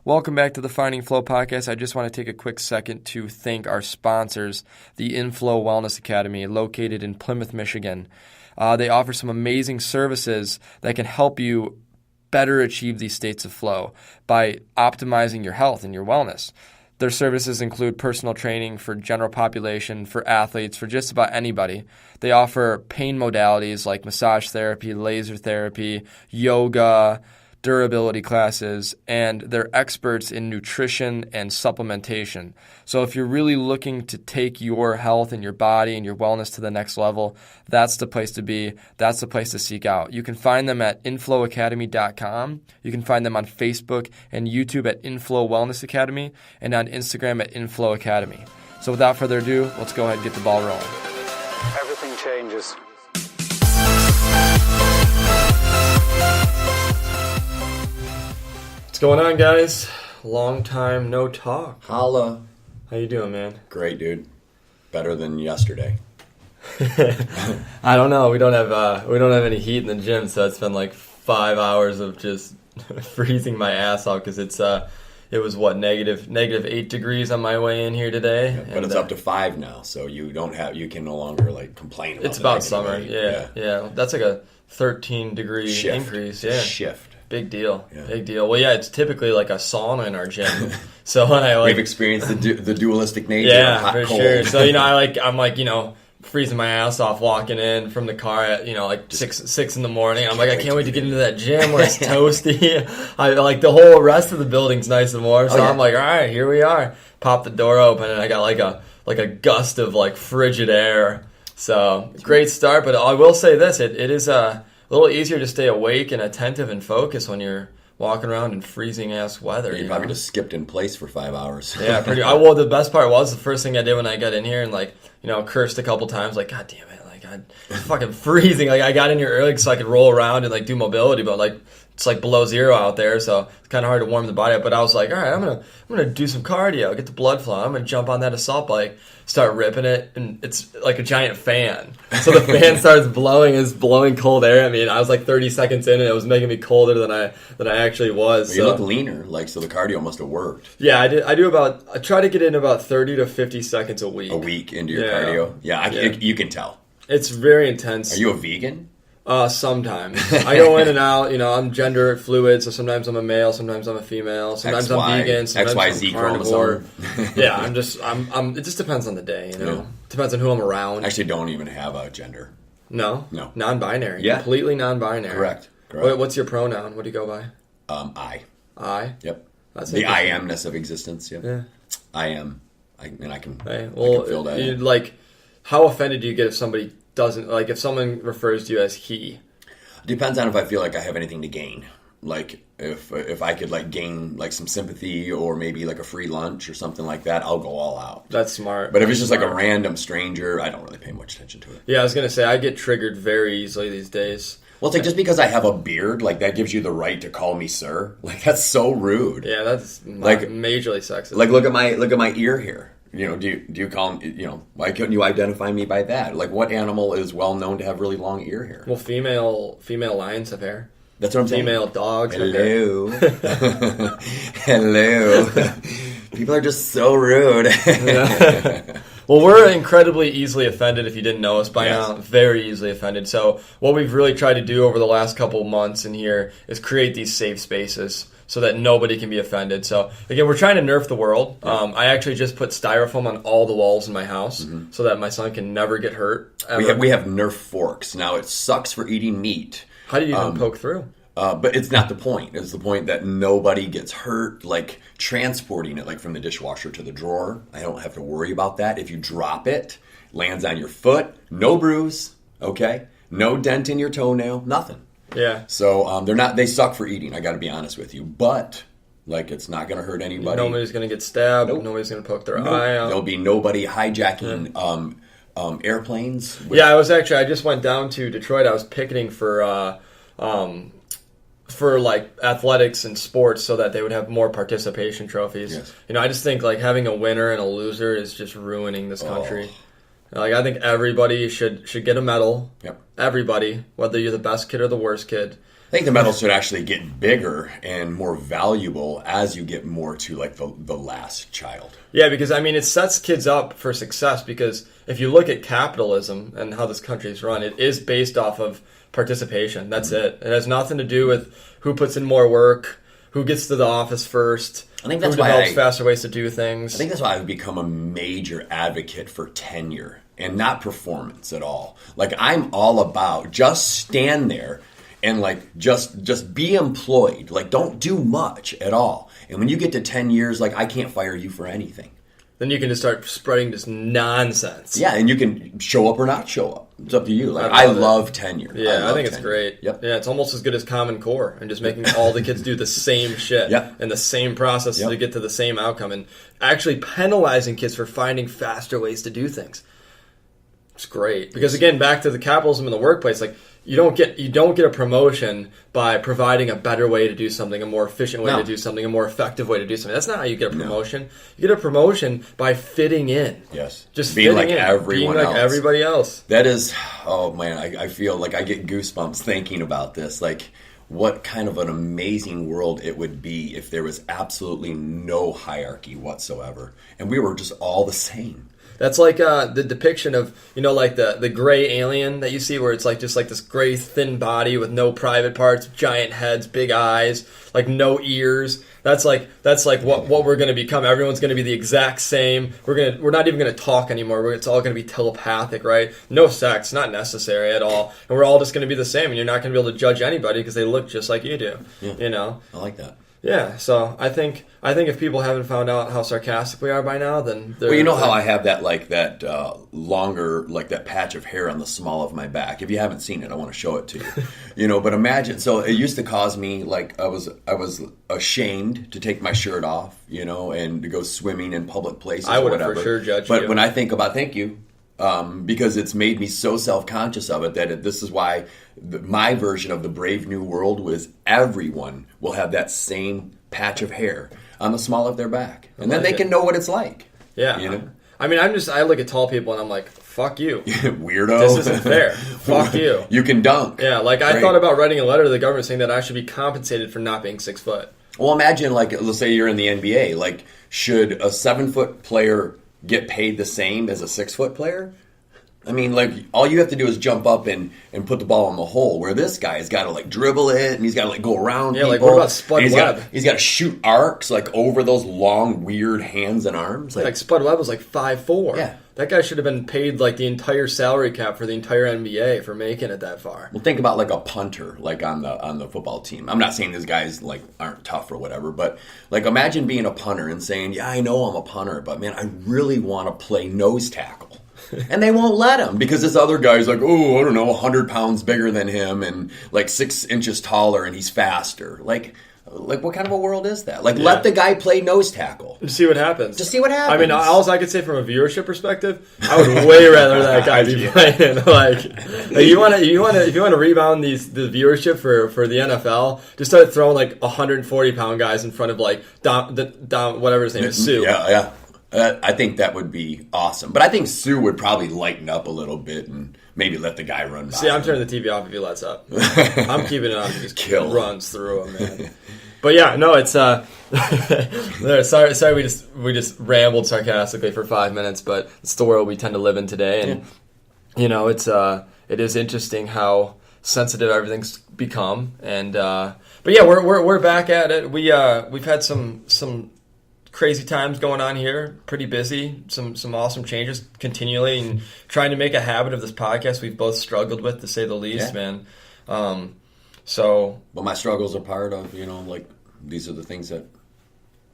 Welcome back to the Finding Flow podcast. I just want to take a quick second to thank our sponsors, the Infloww Wellness Academy, located in Plymouth, Michigan. They offer some amazing services that can help you better achieve these states of flow by optimizing your health and your wellness. Their services include personal training for general population, for athletes, for just about anybody. They offer pain modalities like massage therapy, laser therapy, yoga, durability classes, and they're experts in nutrition and supplementation. So if you're really looking to take your health and your body and your wellness to the next level, that's the place to be. That's the place to seek out. You can find them at inflowacademy.com. You can find them on Facebook and YouTube at Infloww Wellness Academy and on Instagram at Infloww Academy. So without further ado, let's go ahead and get the ball rolling. Everything changes. What's going on, guys? Long time no talk. Holla. How you doing, man? Great, dude. Better than yesterday. I don't know. We don't have any heat in the gym, so it's been like 5 hours of just freezing my ass off because it was what negative 8 degrees on my way in here today. Yeah, but it's up to 5 now, so you can no longer like complain about it. It's about summer. Yeah. That's like a 13-degree increase. Yeah. Shift. Big deal. Yeah. Big deal. Well, yeah, it's typically like a sauna in our gym. So when I we've experienced the dualistic nature of hot, for cold. Sure. So I'm freezing my ass off walking in from the car at like six in the morning. I'm like, I can't wait to get into that gym where it's toasty. I like the whole rest of the building's nice and warm. So I'm like, all right, here we are. Pop the door open and I got like a gust of like frigid air. So great start. But I will say this: it is a little easier to stay awake and attentive and focused when you're walking around in freezing-ass weather. You probably just skipped in place for 5 hours. Yeah, pretty. Well, the best part was the first thing I did when I got in here and cursed a couple times, like, God damn it, like, it's fucking freezing. Like, I got in here early so I could roll around and, like, do mobility, but, like, it's, like, below zero out there, so it's kind of hard to warm the body up. But I was like, all right, I'm gonna do some cardio, get the blood flow. I'm gonna jump on that assault bike, start ripping it, and it's like a giant fan. So the fan starts blowing cold air at me, and I was like 30 seconds in, and it was making me colder than I actually was. Well, you look leaner, so the cardio must have worked. Yeah, I try to get in about 30 to 50 seconds a week. A week into your cardio? Yeah, you can tell. It's very intense. Are you a vegan? Sometimes. I go in and out, I'm gender fluid, so sometimes I'm a male, sometimes I'm a female, sometimes I'm vegan, sometimes I'm carnivore. Yeah, it just depends on the day, Yeah. Depends on who I'm around. I actually don't even have a gender. No? Non-binary. Yeah. Completely non-binary. Correct. What's your pronoun? What do you go by? I. I? Yep. That's the I amness of existence, yeah. I am. I can feel that. How offended do you get if somebody doesn't, if someone refers to you as he? Depends on if I feel like I have anything to gain. Like, if I could, gain, some sympathy or maybe, a free lunch or something like that, I'll go all out. That's smart. But if it's just, a random stranger, I don't really pay much attention to it. Yeah, I was going to say, I get triggered very easily these days. Well, it's just because I have a beard, that gives you the right to call me sir. That's so rude. Yeah, that's majorly sexist. Look at my ear here. Do you call him, why couldn't you identify me by that? What animal is well known to have really long ear hair? Well, female lions have hair. That's what I'm saying. Female dogs Hello. Hello. People are just so rude. Well, we're incredibly easily offended if you didn't know us by now. Very easily offended. So what we've really tried to do over the last couple months in here is create these safe spaces so that nobody can be offended. So, again, we're trying to nerf the world. Yeah. I actually just put styrofoam on all the walls in my house so that my son can never get hurt. We have Nerf forks. Now, it sucks for eating meat. How do you even poke through? But it's not the point. It's the point that nobody gets hurt, transporting it, from the dishwasher to the drawer. I don't have to worry about that. If you drop it, lands on your foot, no bruise, okay? No dent in your toenail, nothing. Yeah. So they suck for eating, I got to be honest with you. But, it's not going to hurt anybody. Nobody's going to get stabbed. Nope. Nobody's going to poke their eye out. There'll be nobody hijacking airplanes. I just went down to Detroit. I was picketing for athletics and sports so that they would have more participation trophies. Yes. I just think having a winner and a loser is just ruining this country. I think everybody should get a medal. Yep. Everybody, whether you're the best kid or the worst kid. think the medals should actually get bigger and more valuable as you get more to like the last child. Yeah, because I mean, it sets kids up for success, because if you look at capitalism and how this country is run, it is based off of participation. That's it. It has nothing to do with who puts in more work, who gets to the office first, I think that's who develops faster ways to do things. I think that's why I've become a major advocate for tenure and not performance at all. Like, I'm all about just stand there and like just be employed. Like, don't do much at all. And when you get to 10 years, like, I can't fire you for anything. Then you can just start spreading this nonsense. Yeah, and you can show up or not show up. It's up to you. Like, I love tenure. Yeah, I think it's great. Yep. Yeah, it's almost as good as Common Core, and just making all the kids do the same shit Yep. and the same process Yep. to get to the same outcome, and actually penalizing kids for finding faster ways to do things. It's great, because again, back to the capitalism in the workplace, like, you don't get a promotion by providing a better way to do something, a more efficient way to do something, a more effective way to do something. That's not how you get a promotion. You get a promotion by fitting in. Yes. Just being fitting like in, everyone being like else. everybody else. That is, oh man, I feel like I get goosebumps thinking about this. Like, what kind of an amazing world it would be if there was absolutely no hierarchy whatsoever, and we were just all the same. That's like the depiction of, like the gray alien that you see, where it's like just like this gray thin body with no private parts, giant heads, big eyes, like no ears. That's like what we're going to become. Everyone's going to be the exact same. We're not even going to talk anymore. It's all going to be telepathic, right? No sex, not necessary at all. And we're all just going to be the same, and you're not going to be able to judge anybody because they look just like you do. Yeah. I like that. Yeah, so I think if people haven't found out how sarcastic we are by now, then well, you know how I have that longer, like that patch of hair on the small of my back. If you haven't seen it, I want to show it to you. But imagine. So it used to cause me, like, I was ashamed to take my shirt off, and to go swimming in public places. I would have for sure judged you. But when I think about, thank you. Because it's made me so self-conscious of it that this is why my version of the Brave New World was everyone will have that same patch of hair on the small of their back. And then they can know what it's like. Yeah. I mean, I look at tall people and I'm like, fuck you. Weirdo. This isn't fair. Fuck you. You can dunk. Yeah, like I thought about writing a letter to the government saying that I should be compensated for not being 6 foot. Well, imagine, like, let's say you're in the NBA. Like, should a 7-foot player get paid the same as a 6-foot player? I mean, like, all you have to do is jump up and put the ball in the hole, where this guy has got to, like, dribble it, and he's got to, like, go around people. Like, what about Spud Webb? He's got to shoot arcs, like, over those long, weird hands and arms. Like Spud Webb was, like, 5'4". Yeah. That guy should have been paid, like, the entire salary cap for the entire NBA for making it that far. Well, think about, like, a punter, like, on the football team. I'm not saying these guys, like, aren't tough or whatever, but, like, imagine being a punter and saying, yeah, I know I'm a punter, but, man, I really want to play nose tackle. And they won't let him because this other guy's like, oh, I don't know, 100 pounds bigger than him and like 6 inches taller and he's faster. Like what kind of a world is that? Like, let the guy play nose tackle. Just see what happens. I mean, all I could say from a viewership perspective, I would way rather that guy be playing. Like if you want to rebound the viewership for the NFL, just start throwing like 140-pound guys in front of like Dom whatever his name is, Sue. Yeah. I think that would be awesome. But I think Sue would probably lighten up a little bit and maybe let the guy run by. See, I'm turning the TV off if he lets up. I'm keeping it on if he just runs through him, man. But yeah, no, it's sorry we just rambled sarcastically for 5 minutes, but it's the world we tend to live in today, and it is interesting how sensitive everything's become, and but yeah, we're back at it. We've had some crazy times going on here, pretty busy, some awesome changes continually, and trying to make a habit of this podcast we've both struggled with, to say the least, man. But my struggles are part of, like, these are the things that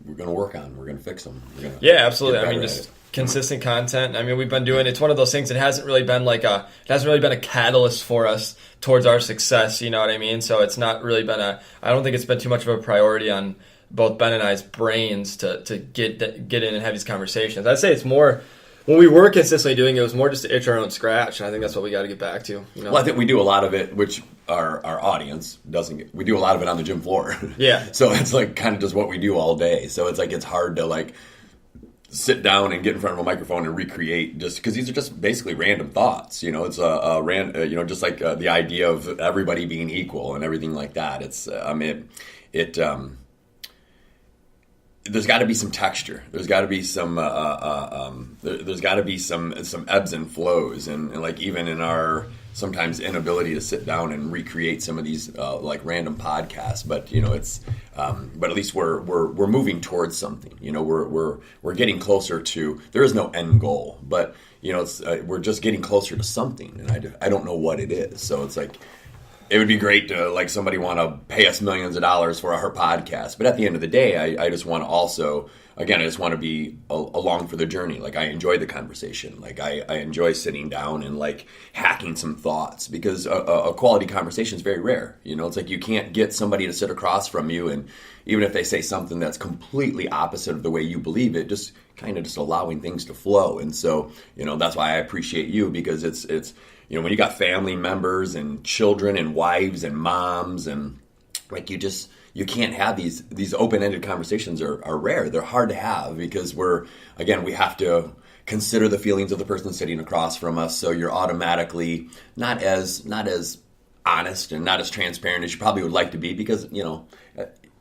we're going to work on. We're going to fix them. Yeah, absolutely. I mean, just consistent content. I mean, we've been doing, it's one of those things that hasn't really been a catalyst for us towards our success, you know what I mean? So it's not really been I don't think it's been too much of a priority on both Ben and I's brains to get in and have these conversations. I'd say it's more, when we were consistently doing it was more just to itch our own scratch, and I think that's what we got to get back to. Well, I think we do a lot of it, which our audience doesn't get. We do a lot of it on the gym floor. Yeah. So it's like kind of just what we do all day. So it's like it's hard to like sit down and get in front of a microphone and recreate, just because these are just basically random thoughts. It's just like the idea of everybody being equal and everything like that. It's there's got to be some texture. There's got to be some there's got to be some ebbs and flows, and like even in our sometimes inability to sit down and recreate some of these like random podcasts, but it's but at least we're moving towards something. We're getting closer to. There is no end goal, but it's we're just getting closer to something, and I don't know what it is. So it's like it would be great to like somebody want to pay us millions of dollars for our podcast, but at the end of the day, I just want to also. Again, I just want to be along for the journey. Like, I enjoy the conversation. Like, I enjoy sitting down and, like, hacking some thoughts, because a quality conversation is very rare. It's like you can't get somebody to sit across from you, and even if they say something that's completely opposite of the way you believe it, just kind of just allowing things to flow. And so, that's why I appreciate you, because it's when you got family members and children and wives and moms, and, like, you can't have these open-ended conversations are rare. They're hard to have, because we have to consider the feelings of the person sitting across from us. So you're automatically not as honest and not as transparent as you probably would like to be, because you don't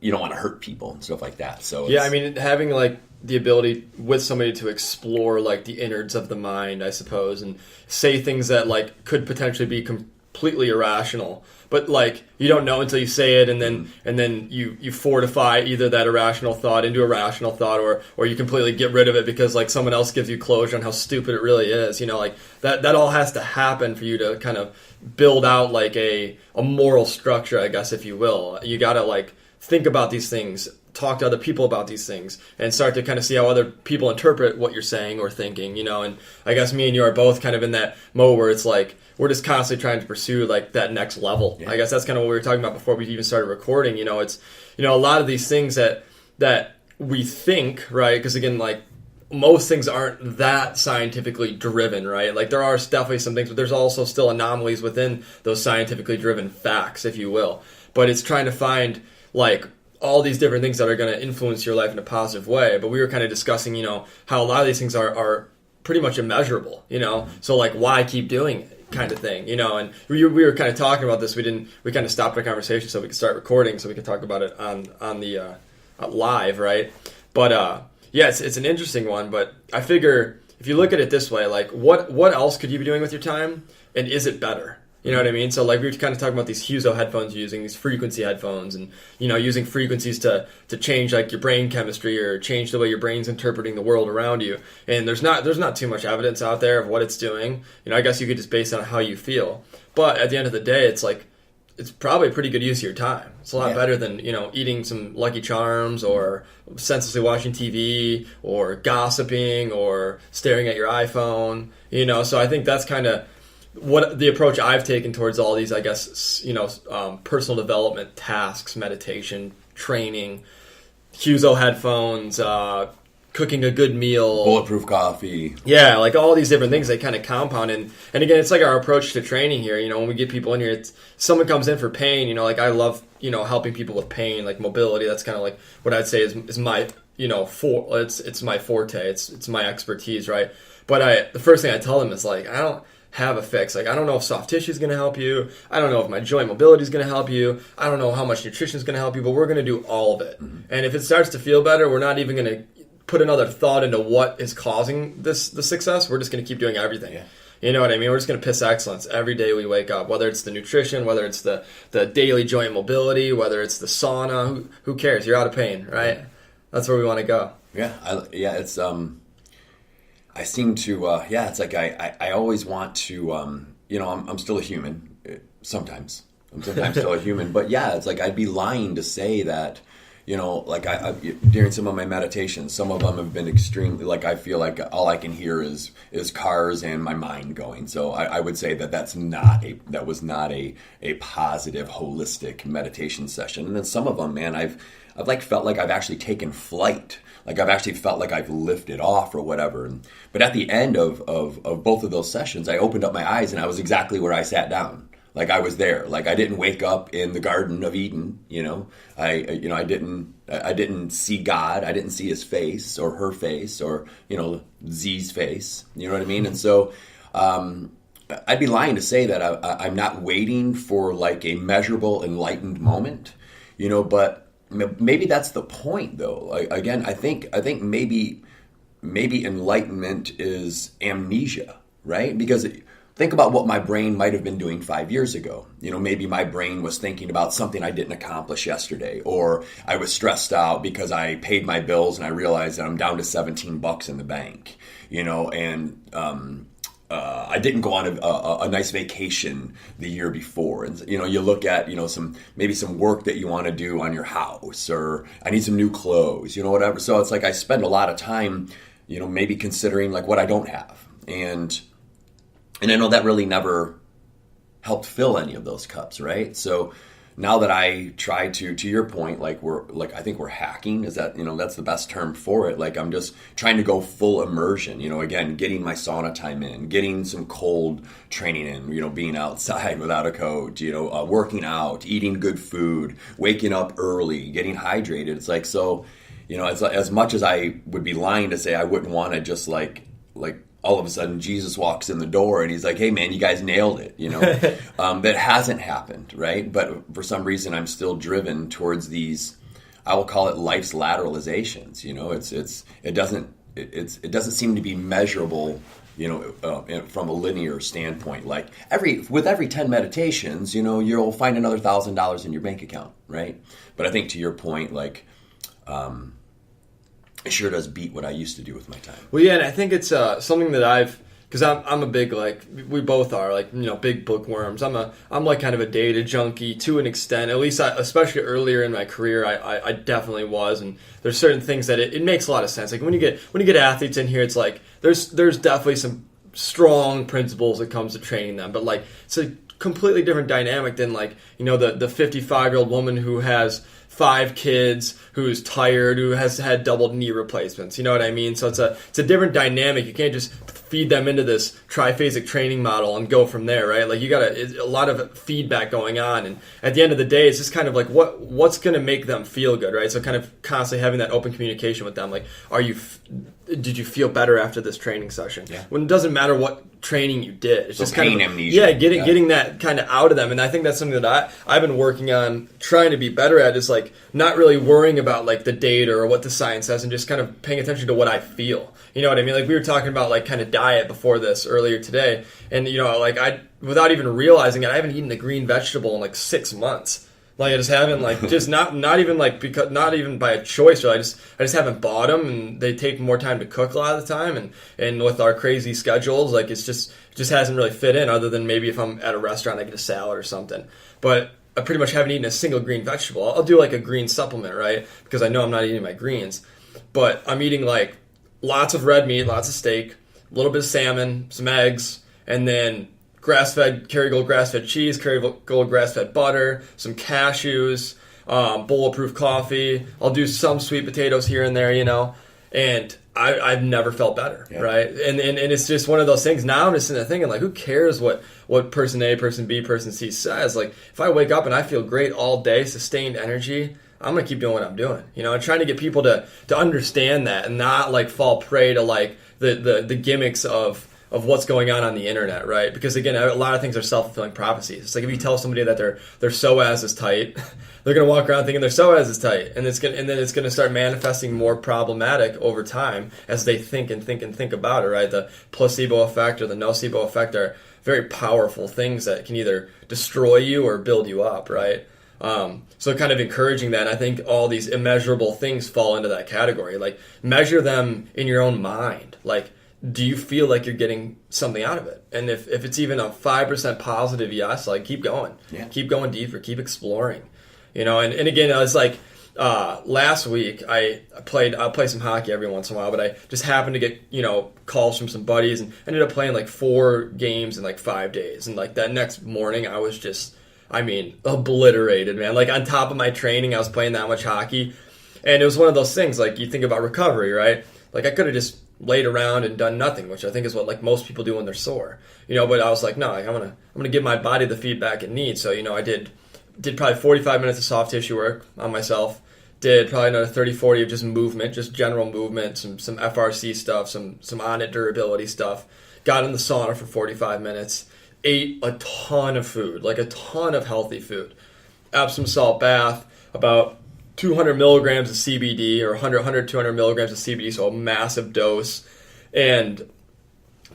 want to hurt people and stuff like that. So yeah, I mean, having like the ability with somebody to explore like the innards of the mind, I suppose, and say things that like could potentially be completely irrational. But like you don't know until you say it, and then you fortify either that irrational thought into a rational thought, or you completely get rid of it because like someone else gives you closure on how stupid it really is. Like that all has to happen for you to kind of build out like a moral structure, I guess, if you will. You got to like think about these things, talk to other people about these things, and start to kind of see how other people interpret what you're saying or thinking. And I guess me and you are both kind of in that mode where it's like we're just constantly trying to pursue like that next level. Yeah. I guess that's kind of what we were talking about before we even started recording. It's a lot of these things that we think, right? Because again, like most things aren't that scientifically driven, right? Like there are definitely some things, but there's also still anomalies within those scientifically driven facts, if you will. But it's trying to find like all these different things that are going to influence your life in a positive way. But we were kind of discussing, how a lot of these things are pretty much immeasurable, So like, why keep doing it? Kind of thing, and we were kind of talking about this. We kind of stopped our conversation so we could start recording, so we could talk about it on the live, right? But yeah, it's an interesting one. But I figure if you look at it this way, like what else could you be doing with your time, and is it better? You know what I mean? So like we were kind of talking about these Huzo headphones you're using, these frequency headphones, and using frequencies to change like your brain chemistry or change the way your brain's interpreting the world around you. And there's not too much evidence out there of what it's doing. I guess you could just base it on how you feel. But at the end of the day, it's like it's probably a pretty good use of your time. It's a lot better than eating some Lucky Charms or senselessly watching TV or gossiping or staring at your iPhone. So I think that's kind of what the approach I've taken towards all these, I guess, personal development tasks, meditation, training, Huzo headphones, cooking a good meal, bulletproof coffee. Yeah, like all these different things they kind of compound. And again, it's like our approach to training here. When we get people in here, it's someone comes in for pain. Like I love, helping people with pain, like mobility. That's kind of like what I'd say is my, it's my forte. It's my expertise, right? But the first thing I tell them is like, I don't have a fix. Like, I don't know if soft tissue is going to help you. I don't know if my joint mobility is going to help you. I don't know how much nutrition is going to help you, but we're going to do all of it. Mm-hmm. And if it starts to feel better, we're not even going to put another thought into what is causing the success. We're just going to keep doing everything. Yeah. You know what I mean? We're just going to piss excellence every day we wake up, whether it's the nutrition, whether it's the daily joint mobility, whether it's the sauna. Who cares? You're out of pain, right? That's where we want to go. Yeah. It's I seem to, it's like I always want to, I'm still a human sometimes. I'm sometimes still a human. But yeah, it's like I'd be lying to say that, like I during some of my meditations, some of them have been extremely, like I feel like all I can hear is cars and my mind going. So I would say that that was not a positive, holistic meditation session. And then some of them, man, I've like felt like I've actually taken flight. Like I've actually felt like I've lifted off or whatever. But at the end of both of those sessions, I opened up my eyes and I was exactly where I sat down. Like I was there. Like I didn't wake up in the Garden of Eden. I didn't see God. I didn't see his face or her face or Z's face. You know what I mean? And so I'd be lying to say that I'm not waiting for like a measurable, enlightened moment. But maybe that's the point, though. Again, I think maybe enlightenment is amnesia, right? Because think about what my brain might have been doing 5 years ago. Maybe my brain was thinking about something I didn't accomplish yesterday, or I was stressed out because I paid my bills and I realized that I'm down to $17 in the bank. I didn't go on a nice vacation the year before, and you look at some work that you want to do on your house, or I need some new clothes, whatever. So it's like I spend a lot of time, maybe considering like what I don't have, and I know that really never helped fill any of those cups, right? So now that I try to your point, I think we're hacking. Is that, that's the best term for it. Like I'm just trying to go full immersion, again, getting my sauna time in, getting some cold training in, being outside without a coat, working out, eating good food, waking up early, getting hydrated. It's like, so, as much as I would be lying to say I wouldn't want to just like all of a sudden Jesus walks in the door and he's like, hey man, you guys nailed it. That hasn't happened, right? But for some reason I'm still driven towards these, I will call it life's lateralizations. It doesn't seem to be measurable, from a linear standpoint. Like with every 10 meditations, you'll find another $1,000 in your bank account, right? But I think to your point, like, it sure does beat what I used to do with my time. Well, yeah, and I think it's something that because I'm a big, like, we both are, like, big bookworms. I'm like kind of a data junkie to an extent. At least, especially earlier in my career, I definitely was. And there's certain things that it makes a lot of sense. Like when you get athletes in here, it's like there's definitely some strong principles that comes to training them. But like it's a completely different dynamic than like the 55-year-old woman who has 5 kids, who's tired, who has had double knee replacements. You know what I mean? So it's a different dynamic. You can't just feed them into this triphasic training model and go from there, right? Like you got a lot of feedback going on, and at the end of the day, it's just kind of like what's going to make them feel good, right? So kind of constantly having that open communication with them, like, did you feel better after this training session? Yeah. When it doesn't matter what training you did, it's so just pain kind of amnesia. Getting that kind of out of them, and I think that's something that I've been working on trying to be better at, is like not really worrying about like the data or what the science says, and just kind of paying attention to what I feel. You know what I mean? Like we were talking about like kind of diet before this earlier today, and like I, without even realizing it, I haven't eaten a green vegetable in like 6 months. Like I just haven't, like, just not even like because not even by a choice. Really, I just haven't bought them, and they take more time to cook a lot of the time, and with our crazy schedules, like it just hasn't really fit in. Other than maybe if I'm at a restaurant, I get a salad or something. But I pretty much haven't eaten a single green vegetable. I'll do like a green supplement, right? Because I know I'm not eating my greens, but I'm eating like lots of red meat, lots of steak, a little bit of salmon, some eggs, and then grass-fed, Kerrygold grass-fed cheese, Kerrygold grass-fed butter, some cashews, bulletproof coffee. I'll do some sweet potatoes here and there, and I've never felt better, right? And it's just one of those things. Now I'm just sitting there thinking, like, who cares what person A, person B, person C says? Like, if I wake up and I feel great all day, sustained energy, I'm going to keep doing what I'm doing, and trying to get people to understand that and not, like, fall prey to, like, the gimmicks of what's going on the internet, right? Because again, a lot of things are self-fulfilling prophecies. It's like if you tell somebody that their psoas is tight, they're gonna walk around thinking their psoas is tight, and then it's gonna start manifesting more problematic over time as they think about it, right? The placebo effect or the nocebo effect are very powerful things that can either destroy you or build you up, right? So kind of encouraging that, and I think all these immeasurable things fall into that category. Like measure them in your own mind, like, do you feel like you're getting something out of it? And if it's even a 5% positive yes, like keep going. Yeah. Keep going deeper, keep exploring. And again, it's like last week I'll play some hockey every once in a while, but I just happened to get, calls from some buddies and ended up playing like 4 games in like 5 days. And like that next morning I was just, obliterated, man. Like on top of my training, I was playing that much hockey. And it was one of those things, like you think about recovery, right? Like I could have just laid around and done nothing, which I think is what like most people do when they're sore. But I was like, no, like, I'm gonna give my body the feedback it needs. So I did probably 45 minutes of soft tissue work on myself. Did probably another 30-40 of just movement, just general movement, some FRC stuff, some on-it durability stuff. Got in the sauna for 45 minutes. Ate a ton of food, like a ton of healthy food. Epsom salt bath, about 200 milligrams of CBD or 200 milligrams of CBD, so a massive dose, and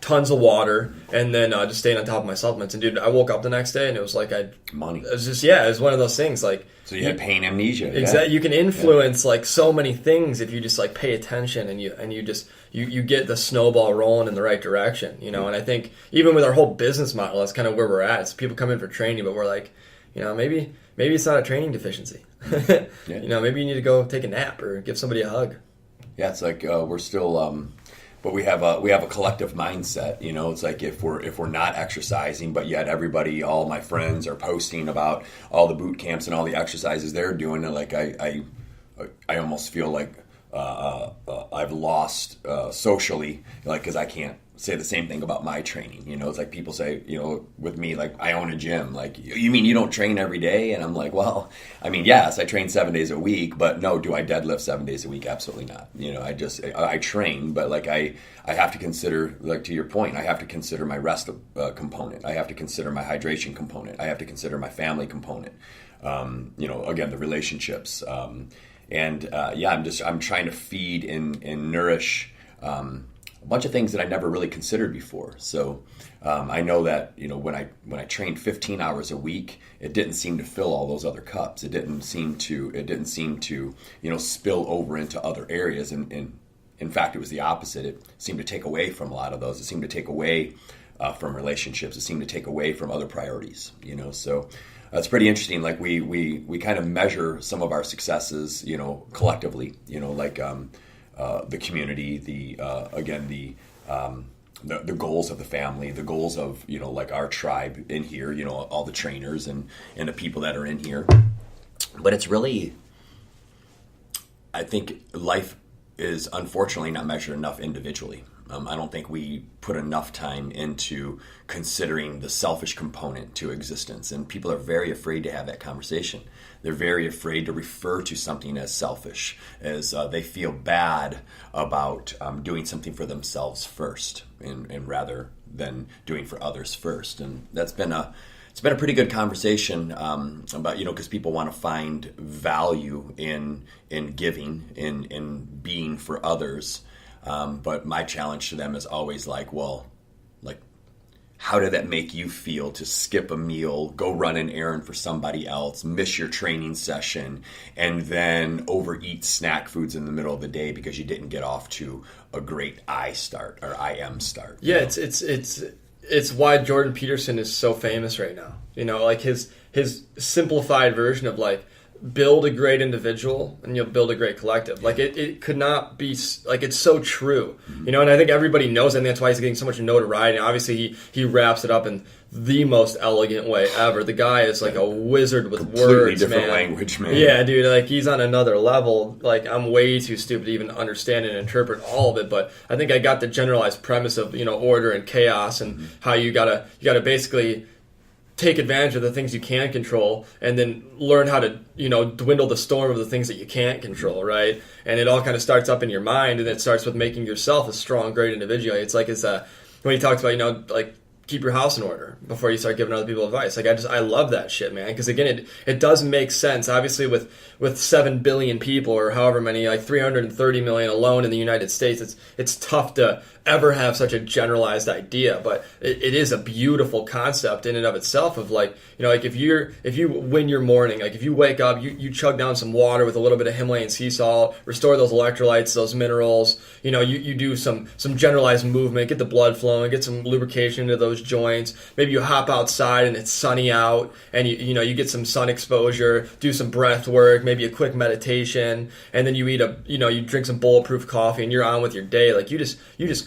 tons of water, and then just staying on top of my supplements. And dude, I woke up the next day and it was like money. It was just, it was one of those things like. So you had pain amnesia. Exactly. Yeah. You can influence like so many things if you just like pay attention and you get the snowball rolling in the right direction, And I think even with our whole business model, that's kind of where we're at. So people come in for training, but we're like, maybe it's not a training deficiency. Maybe you need to go take a nap or give somebody a hug. Yeah, it's like we're still, but we have a collective mindset. It's like if we're not exercising, but yet everybody, all my friends are posting about all the boot camps and all the exercises they're doing, and like I almost feel like I've lost socially, like because I can't say the same thing about my training. It's like people say, with me, like I own a gym. Like, you mean you don't train every day? And I'm like, well, I mean, yes, I train 7 days a week, but no, do I deadlift 7 days a week? Absolutely not. I train, but like I have to consider, like to your point, I have to consider my rest component. I have to consider my hydration component. I have to consider my family component. Again, the relationships. I'm trying to feed and nourish a bunch of things that I never really considered before. So I know that when I trained 15 hours a week, it didn't seem to fill all those other cups. It didn't seem to spill over into other areas. And in fact, it was the opposite. It seemed to take away from a lot of those. It seemed to take away from relationships. It seemed to take away from other priorities. So. It's pretty interesting. Like we kind of measure some of our successes, collectively. The community, the goals of the family, the goals of like our tribe in here. All the trainers and the people that are in here. But it's really, I think life is unfortunately not measured enough individually. I don't think we put enough time into considering the selfish component to existence. And people are very afraid to have that conversation. They're very afraid to refer to something as selfish, as they feel bad about doing something for themselves first, and rather than doing for others first. And that's been it's been a pretty good conversation about, because people want to find value in giving, in being for others. But my challenge to them is always how did that make you feel to skip a meal, go run an errand for somebody else, miss your training session, and then overeat snack foods in the middle of the day because you didn't get off to a great I start or IM start? Yeah, it's why Jordan Peterson is so famous right now. Like his simplified version of like, build a great individual and you'll build a great collective. Like it could not be like, it's so true, and I think everybody knows it, and that's why he's getting so much notoriety. And obviously he wraps it up in the most elegant way ever. The guy is like a wizard with completely words, different man. language, man. Yeah, dude, like he's on another level. Like I'm way too stupid to even understand and interpret all of it, but I think I got the generalized premise of, order and chaos and how you gotta basically take advantage of the things you can control and then learn how to, dwindle the storm of the things that you can't control, right? And it all kind of starts up in your mind, and it starts with making yourself a strong, great individual. It's like when he talks about, like keep your house in order before you start giving other people advice. Like I love that shit, man. Because again, it does make sense. Obviously, with 7 billion people or however many, like 330 million alone in the United States, it's tough to ever have such a generalized idea. But it is a beautiful concept in and of itself. Of like, like if you win your morning, like if you wake up, you chug down some water with a little bit of Himalayan sea salt, restore those electrolytes, those minerals. You do some generalized movement, get the blood flowing, get some lubrication into those joints. Maybe you hop outside and it's sunny out, and you get some sun exposure. Do some breath work, maybe a quick meditation, and then you eat you drink some bulletproof coffee, and you're on with your day. Like you just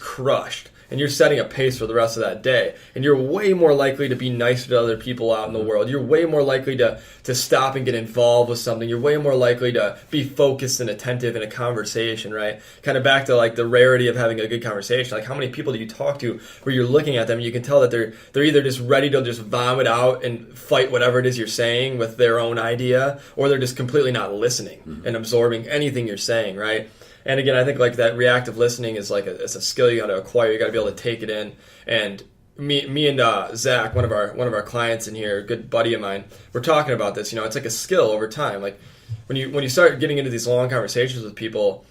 crushed. and you're setting a pace for the rest of that day. And you're way more likely to be nicer to other people out in the world. You're way more likely to stop and get involved with something. You're way more likely to be focused and attentive in a conversation, right? Kind of back to like the rarity of having a good conversation. Like, how many people do you talk to where you're looking at them and you can tell that they're either just ready to just vomit out and fight whatever it is you're saying with their own idea, or they're just completely not listening and absorbing anything you're saying, right? And again, I think like that reactive listening is like it's a skill you got to acquire. You got to be able to take it in. And me and Zach, one of our clients in here, a good buddy of mine, we're talking about this. It's like a skill over time. Like when you start getting into these long conversations with people,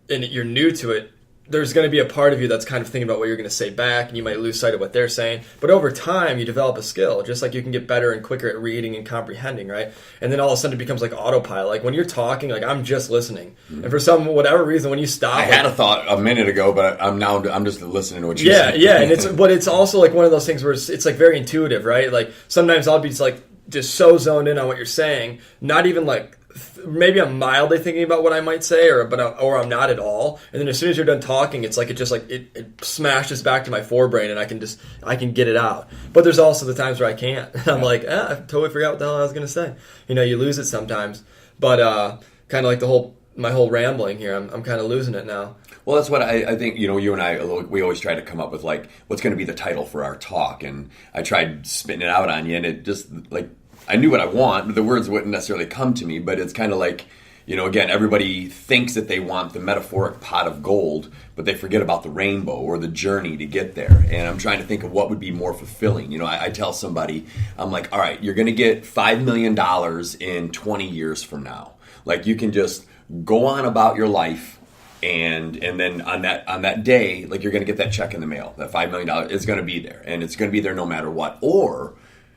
and you're new to it, there's going to be a part of you that's kind of thinking about what you're going to say back, and you might lose sight of what they're saying. But over time, you develop a skill, just like you can get better and quicker at reading and comprehending, right? And then all of a sudden it becomes like autopilot. Like when you're talking, like I'm just listening. And for whatever reason, when you stop... I had a thought a minute ago, but I'm just listening to what you're saying. Yeah, and but it's also like one of those things where it's like very intuitive, right? Like sometimes I'll be just so zoned in on what you're saying, not even like... Maybe I'm mildly thinking about what I might say, or I'm not at all. And then as soon as you're done talking, it's like it smashes back to my forebrain, and I can get it out. But there's also the times where I can't. And I'm like, I totally forgot what the hell I was going to say. You lose it sometimes. But kind of like my whole rambling here, I'm kind of losing it now. Well, that's what I think, you and I, we always try to come up with like what's going to be the title for our talk. And I tried spitting it out on you, and it just like, I knew what I want, but the words wouldn't necessarily come to me. But it's kind of like, again, everybody thinks that they want the metaphoric pot of gold, but they forget about the rainbow or the journey to get there. And I'm trying to think of what would be more fulfilling. I tell somebody, I'm like, all right, you're going to get $5 million in 20 years from now. Like, you can just go on about your life. And then on that day, like, you're going to get that check in the mail. That $5 million is going to be there, and it's going to be there no matter what. Or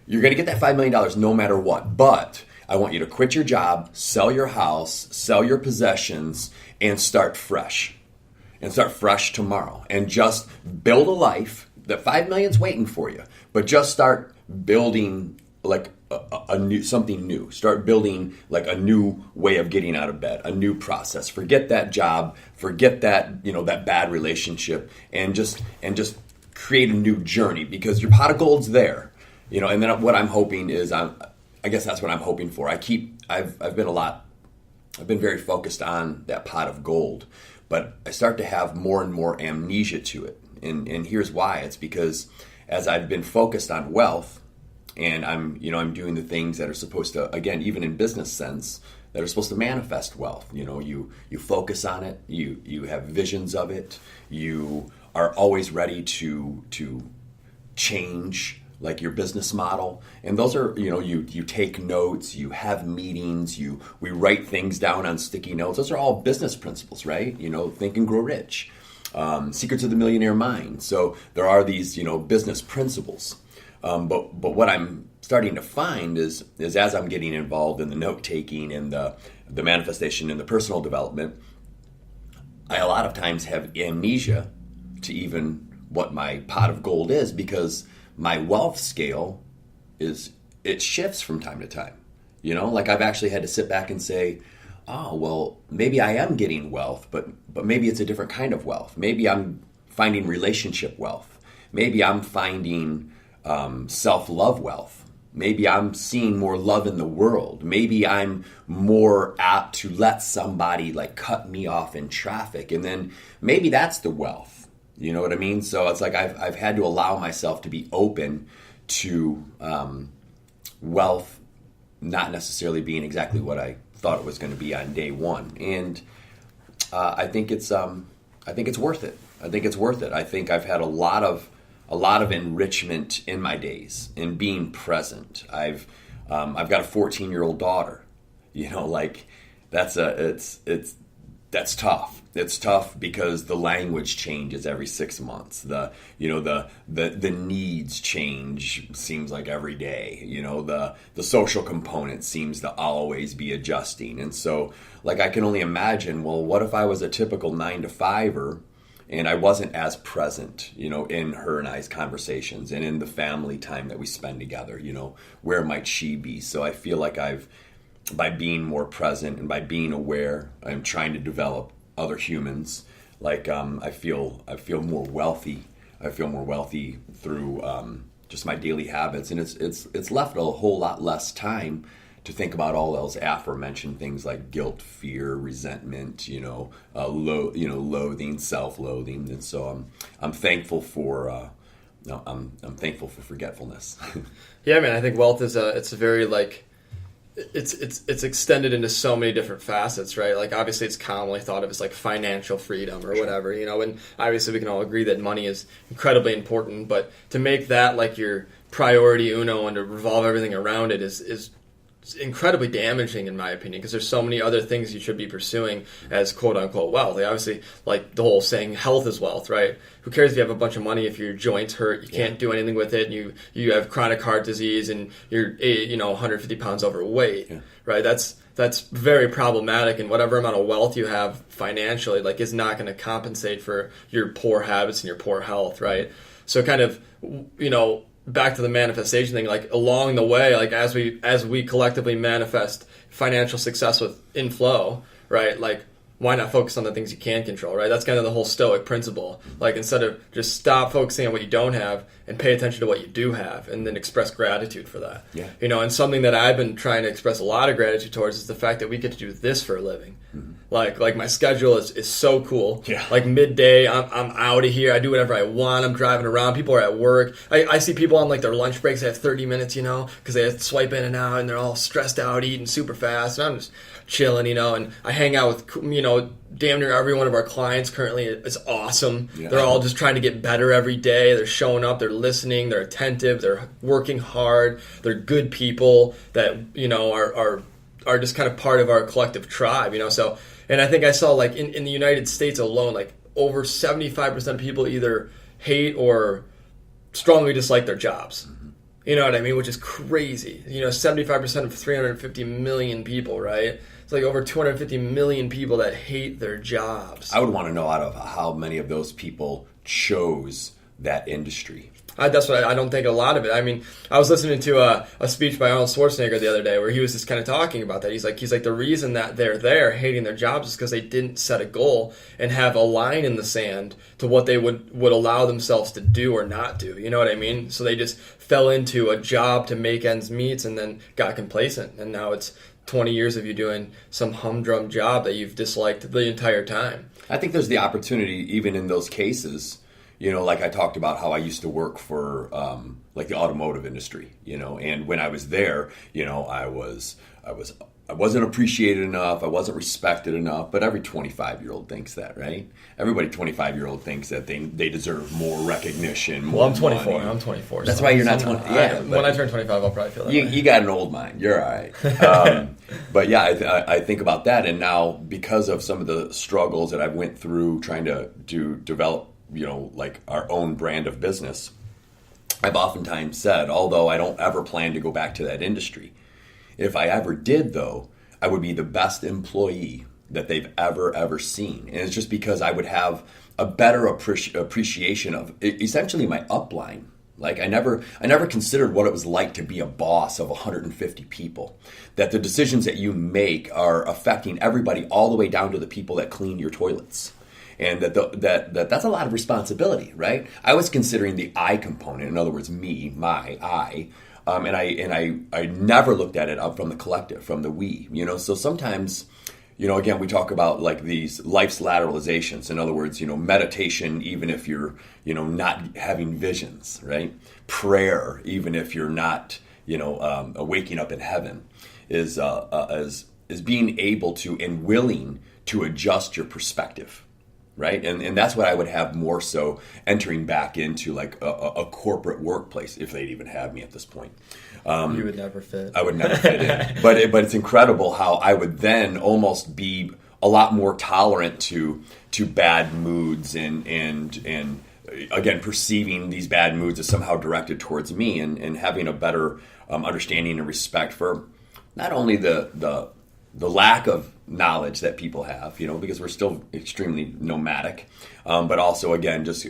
you're going to get that $5 million no matter what, but I want you to quit your job, sell your house, sell your possessions, and start fresh. And start fresh tomorrow. And just build a life. That $5 million's waiting for you. But just start building like a new something new. Start building like a new way of getting out of bed, a new process. Forget that job, forget that, that bad relationship, and just create a new journey, because your pot of gold's there. And then what I'm hoping is, I guess that's what I'm hoping for. I've been very focused on that pot of gold, but I start to have more and more amnesia to it. And here's why. It's because as I've been focused on wealth, and I'm doing the things that are supposed to, again, even in business sense, that are supposed to manifest wealth. You focus on it, you have visions of it, you are always ready to change like your business model. And those are, you take notes, you have meetings, we write things down on sticky notes. Those are all business principles, right? Think and grow rich. Secrets of the Millionaire Mind. So there are these, business principles. But what I'm starting to find is as I'm getting involved in the note taking and the manifestation and the personal development, I a lot of times have amnesia to even what my pot of gold is, because my wealth scale it shifts from time to time. Like I've actually had to sit back and say, oh, well, maybe I am getting wealth, but maybe it's a different kind of wealth. Maybe I'm finding relationship wealth. Maybe I'm finding self-love wealth. Maybe I'm seeing more love in the world. Maybe I'm more apt to let somebody like cut me off in traffic. And then maybe that's the wealth. You know what I mean? So it's like I've had to allow myself to be open to wealth not necessarily being exactly what I thought it was going to be on day one. And I think it's worth it. I think it's worth it. I think I've had a lot of enrichment in my days in being present. I've got a 14-year-old daughter. Like that's tough. It's tough because the language changes every 6 months. The needs change, seems like every day. The social component seems to always be adjusting. And so like I can only imagine, well, what if I was a typical 9-to-5er and I wasn't as present, in her and I's conversations and in the family time that we spend together, where might she be? So I feel like by being more present and by being aware, I'm trying to develop other humans. Like I feel more wealthy I feel more wealthy through just my daily habits, and it's left a whole lot less time to think about all those aforementioned things like guilt, fear, resentment, loathing, self-loathing, and so I'm thankful for I'm thankful for forgetfulness. Yeah, man. I think wealth is it's a very it's extended into so many different facets, right? Like obviously it's commonly thought of as like financial freedom or whatever, and obviously we can all agree that money is incredibly important, but to make that like your priority uno and to revolve everything around it is incredibly damaging in my opinion, because there's so many other things you should be pursuing as quote unquote wealth. Like, obviously, like the whole saying health is wealth, right? Who cares if you have a bunch of money if your joints hurt, you can't do anything with it, and you have chronic heart disease and you're 150 pounds overweight, right? That's very problematic, and whatever amount of wealth you have financially like is not going to compensate for your poor habits and your poor health, right? So kind of back to the manifestation thing, like along the way, like as we collectively manifest financial success with Infloww, right? Like why not focus on the things you can control, right? That's kind of the whole Stoic principle. Like instead of just stop focusing on what you don't have and pay attention to what you do have and then express gratitude for that. Yeah. And something that I've been trying to express a lot of gratitude towards is the fact that we get to do this for a living. Mm-hmm. Like my schedule is so cool. Yeah. Like midday, I'm out of here. I do whatever I want. I'm driving around. People are at work. I see people on like their lunch breaks. They have 30 minutes, because they have to swipe in and out and they're all stressed out, eating super fast. And I'm just chilling, and I hang out with, damn near every one of our clients currently. It's awesome. Yeah. They're all just trying to get better every day. They're showing up. They're listening. They're attentive. They're working hard. They're good people that, are just kind of part of our collective tribe, So, and I think I saw like in the United States alone, like over 75% of people either hate or strongly dislike their jobs. Mm-hmm. You know what I mean? Which is crazy. 75% of 350 million people, right? It's like over 250 million people that hate their jobs. I would want to know out of how many of those people chose that industry. That's what I don't think a lot of it. I mean, I was listening to a speech by Arnold Schwarzenegger the other day where he was just kind of talking about that. He's like the reason that they're there hating their jobs is because they didn't set a goal and have a line in the sand to what they would allow themselves to do or not do. You know what I mean? So they just fell into a job to make ends meet and then got complacent. And now it's 20 years of you doing some humdrum job that you've disliked the entire time. I think there's the opportunity even in those cases. Like I talked about how I used to work for like the automotive industry, and when I was there, I wasn't appreciated enough. I wasn't respected enough. But every 25-year-old thinks that, right? Everybody 25-year-old thinks that they deserve more recognition. More I'm 24. Money. I'm 24. That's why you're not 20. Yeah. When I turn 25, I'll probably feel that way. You got an old mind. You're all right. But yeah, I think about that, and now because of some of the struggles that I went through trying to develop, like our own brand of business, I've oftentimes said, although I don't ever plan to go back to that industry, if I ever did, though, I would be the best employee that they've ever seen. And it's just because I would have a better appreciation of essentially my upline. Like I never considered what it was like to be a boss of 150 people. That the decisions that you make are affecting everybody all the way down to the people that clean your toilets. And that's a lot of responsibility, right? I was considering the I component, in other words, me, my, I, and I never looked at it up from the collective, from the we. So sometimes, again, we talk about like these life's lateralizations. In other words, meditation, even if you're, not having visions, right? Prayer, even if you're not, waking up in heaven, is being able to and willing to adjust your perspective. Right, and that's what I would have more so entering back into like a corporate workplace if they'd even have me at this point. You would never fit. I would never fit in. But it's incredible how I would then almost be a lot more tolerant to bad moods and again perceiving these bad moods as somehow directed towards me and having a better understanding and respect for not only the lack of knowledge that people have, because we're still extremely nomadic, but also, again, just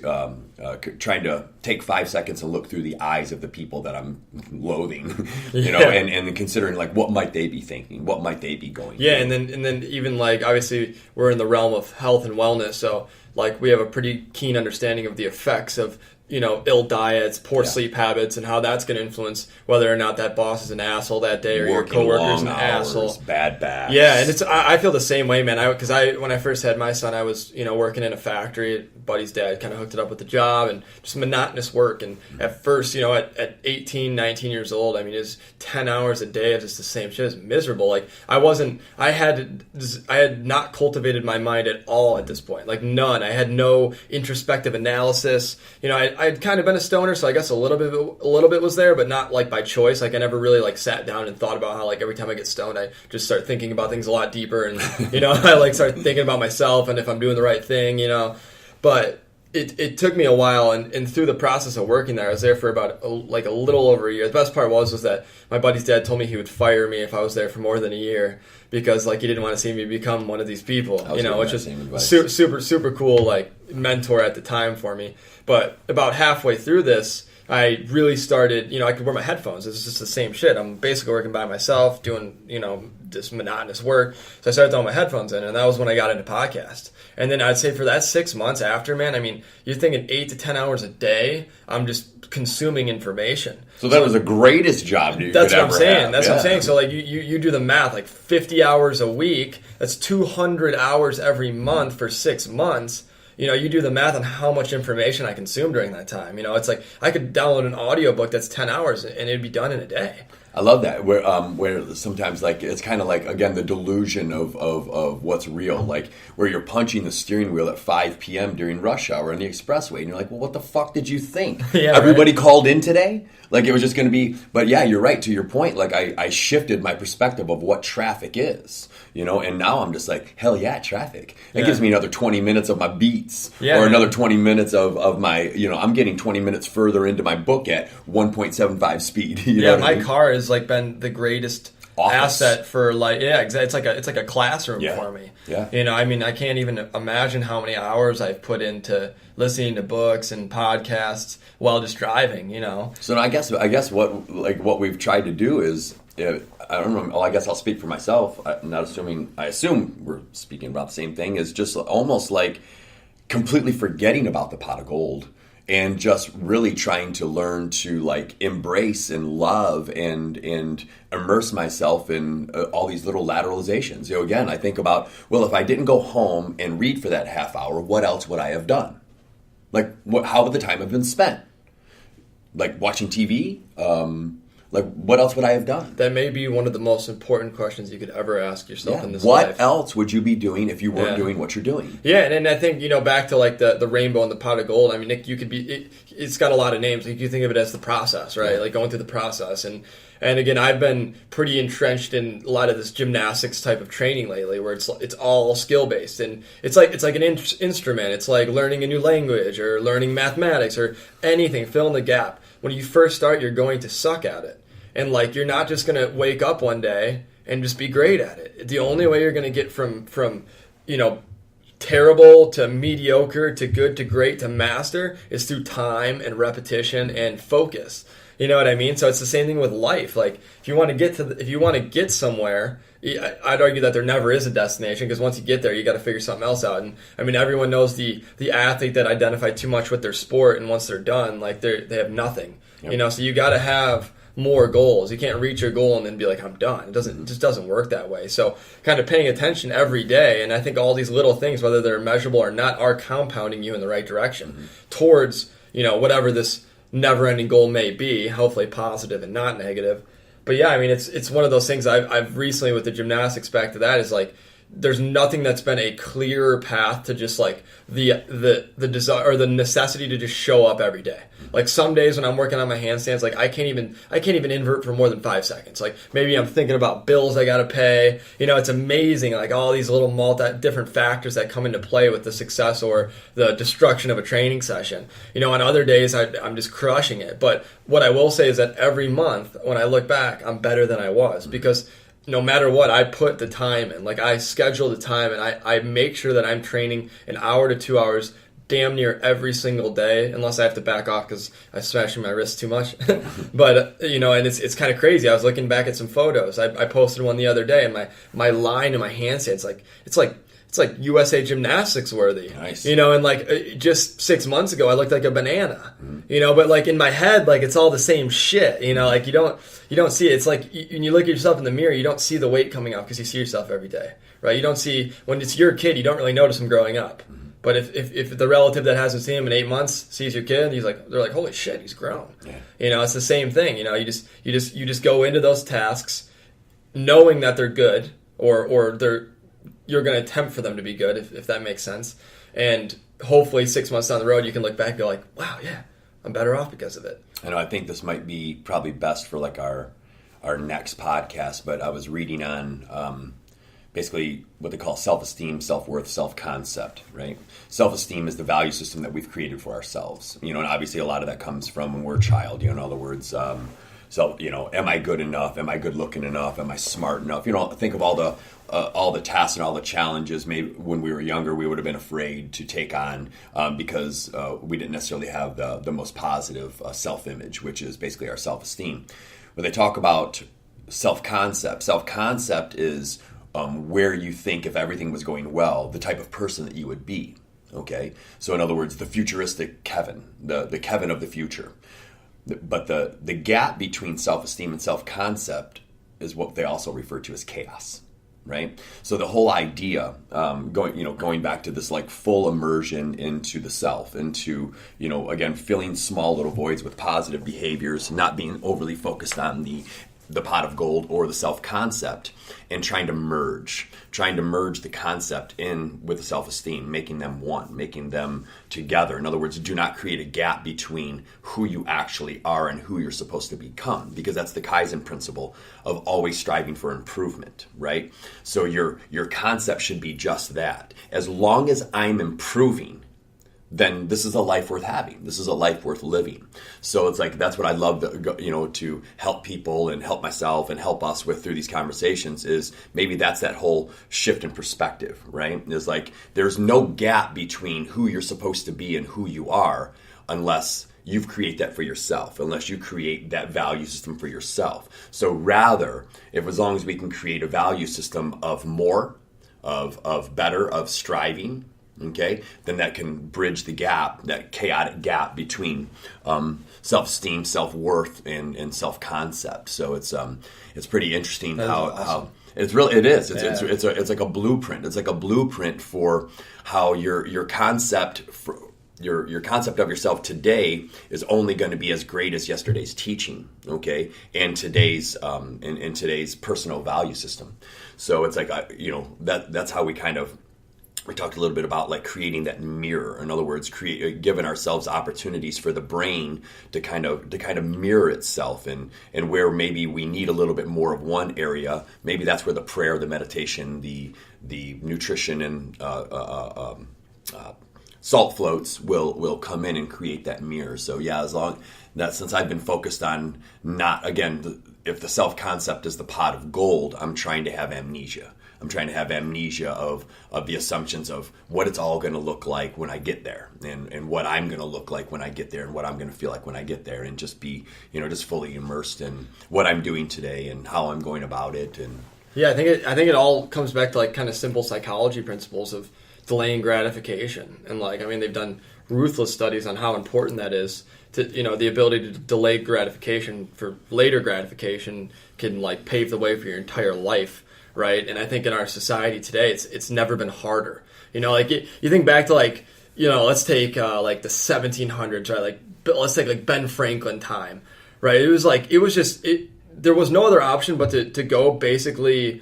trying to take 5 seconds and look through the eyes of the people that I'm loathing, and considering, like, what might they be thinking? What might they be going through? Yeah, and then even, like, obviously, we're in the realm of health and wellness, so, like, we have a pretty keen understanding of the effects of ill diets, poor sleep habits, and how that's going to influence whether or not that boss is an asshole that day or Working your coworker's long an hours, asshole. bad backs. Yeah, and I feel the same way, man. Because when I first had my son, I was working in a factory. Buddy's dad kind of hooked it up with the job and just monotonous work. And at first, at 18, 19 years old, I mean, it's 10 hours a day of just the same shit. It was miserable. Like I had not cultivated my mind at all at this point. Like none. I had no introspective analysis. I'd kind of been a stoner, so I guess a little bit was there, but not like by choice. Like I never really like sat down and thought about how like every time I get stoned, I just start thinking about things a lot deeper, and I like start thinking about myself and if I'm doing the right thing, But it took me a while, and through the process of working there, I was there for about a little over a year. The best part was that my buddy's dad told me he would fire me if I was there for more than a year because like he didn't want to see me become one of these people, which is super cool like mentor at the time for me. But about halfway through this, I really started, I could wear my headphones. It's just the same shit. I'm basically working by myself, doing, this monotonous work. So I started throwing my headphones in, and that was when I got into podcast. And then I'd say for that 6 months after, man, I mean, you're thinking 8 to 10 hours a day, I'm just consuming information. So that was the greatest job you That's could what I'm ever saying. have. That's what I'm saying. So like you do the math, like 50 hours a week, that's 200 hours every month for 6 months. You do the math on how much information I consume during that time. It's like I could download an audiobook that's 10 hours and it'd be done in a day. I love that. Where sometimes like it's kind of like again the delusion of what's real, like where you're punching the steering wheel at 5 p.m. during rush hour on the expressway, and you're like, well, what the fuck did you think? Yeah, everybody right. called in today, like it was just going to be. But yeah, you're right. To your point, like I shifted my perspective of what traffic is, and now I'm just like, hell yeah, traffic. It gives me another 20 minutes of my beats, or another 20 minutes of my, I'm getting 20 minutes further into my book at 1.75 speed. My car has like been the greatest asset for like it's like a classroom for me. I mean, I can't even imagine how many hours I've put into listening to books and podcasts while just driving. So I guess what we've tried to do is. I don't know. I guess I'll speak for myself. I assume we're speaking about the same thing. Is just almost like completely forgetting about the pot of gold and just really trying to learn to like embrace and love and immerse myself in all these little lateralizations. Again, I think about, well, if I didn't go home and read for that half hour, what else would I have done? Like, how would the time have been spent? Like watching TV? Like, what else would I have done? That may be one of the most important questions you could ever ask yourself in this life. What else would you be doing if you weren't doing what you're doing? Yeah, and I think, back to like the rainbow and the pot of gold, I mean, Nick, you could be, it's got a lot of names. Like you think of it as the process, right? Like going through the process. And again, I've been pretty entrenched in a lot of this gymnastics type of training lately where it's all skill-based. And it's like an instrument. It's like learning a new language or learning mathematics or anything, fill in the gap. When you first start, you're going to suck at it. And like you're not just going to wake up one day and just be great at it. The only way you're going to get from terrible to mediocre to good to great to master is through time and repetition and focus. You know what I mean? So it's the same thing with life. Like if you want to get somewhere, I'd argue that there never is a destination because once you get there, you got to figure something else out. And I mean, everyone knows the athlete that identified too much with their sport, and once they're done, like they have nothing. Yep. So you got to have more goals. You can't reach your goal and then be like, I'm done. It just doesn't work that way. So kind of paying attention every day, and I think all these little things, whether they're measurable or not, are compounding you in the right direction towards whatever this never-ending goal may be. Hopefully positive and not negative. But yeah, I mean, it's one of those things I've recently with the gymnastics, back to that, is like there's nothing that's been a clearer path to just like the desire or the necessity to just show up every day. Like some days when I'm working on my handstands, like I can't even invert for more than 5 seconds. Like maybe I'm thinking about bills I got to pay. It's amazing, like all these little different factors that come into play with the success or the destruction of a training session. On other days I'm just crushing it. But what I will say is that every month when I look back, I'm better than I was because no matter what, I put the time in. Like I schedule the time and I make sure that I'm training an hour to 2 hours damn near every single day, unless I have to back off because I'm smashing my wrist too much. But, and it's kind of crazy. I was looking back at some photos. I posted one the other day, and my line in my handstand, it's it's like USA Gymnastics worthy. Nice. You know, and like just 6 months ago, I looked like a banana. You know, but like in my head, like it's all the same shit. You know, like you don't see it. It's like when you look at yourself in the mirror, you don't see the weight coming off because you see yourself every day, right? You don't see when it's your kid, you don't really notice them growing up. But if the relative that hasn't seen him in 8 months sees your kid, they're like, holy shit, he's grown. Yeah. You know, it's the same thing. You know, you just go into those tasks knowing that they're good or you're going to attempt for them to be good, if that makes sense. And hopefully 6 months down the road, you can look back and go like, wow, yeah, I'm better off because of it. I know. I think this might be probably best for like our next podcast. But I was reading on basically what they call self-esteem, self-worth, self-concept. Right? Self-esteem is the value system that we've created for ourselves. You know, and obviously a lot of that comes from when we're a child. You know, in other words. So, you know, am I good enough? Am I good looking enough? Am I smart enough? You know, think of all the tasks and all the challenges. Maybe when we were younger, we would have been afraid to take on because we didn't necessarily have the most positive self-image, which is basically our self-esteem. When they talk about self-concept is where you think if everything was going well, the type of person that you would be. Okay, so in other words, the futuristic Kevin, the Kevin of the future. But the gap between self-esteem and self-concept is what they also refer to as chaos, right? So the whole idea, going back to this like full immersion into the self, into, you know, again, filling small little voids with positive behaviors, not being overly focused on the pot of gold or the self-concept, and trying to merge the concept in with the self-esteem, making them one, making them together. In other words, do not create a gap between who you actually are and who you're supposed to become, because that's the Kaizen principle of always striving for improvement, right? So your concept should be just that. As long as I'm improving, then this is a life worth having. This is a life worth living. So it's like, that's what I love to help people and help myself and help us with through these conversations is maybe that's that whole shift in perspective, right? It's like, there's no gap between who you're supposed to be and who you are unless you create that for yourself, unless you create that value system for yourself. So rather, as long as we can create a value system of more, of better, of striving, okay, then that can bridge the gap, that chaotic gap between self-esteem, self-worth, and self-concept. So it's pretty interesting how it's really it's like a blueprint. It's like a blueprint for how your concept your concept of yourself today is only going to be as great as yesterday's teaching, okay, and today's in today's personal value system. So it's like that's how we talked a little bit about like creating that mirror. In other words, giving ourselves opportunities for the brain to kind of mirror itself, and where maybe we need a little bit more of one area, maybe that's where the prayer, the meditation, the nutrition, and salt floats will come in and create that mirror. So yeah, since I've been focused on if the self concept is the pot of gold, I'm trying to have amnesia. I'm trying to have amnesia of the assumptions of what it's all going to look like when I get there, and what I'm going to look like when I get there, and what I'm going to feel like when I get there, and just be, just fully immersed in what I'm doing today and how I'm going about it. And yeah, I think it all comes back to like kind of simple psychology principles of delaying gratification, and they've done ruthless studies on how important that is to, the ability to delay gratification for later gratification can like pave the way for your entire life. Right, and I think in our society today, it's never been harder. You think back to let's take the 1700s, right? Let's take like Ben Franklin time, right? There was no other option but to go basically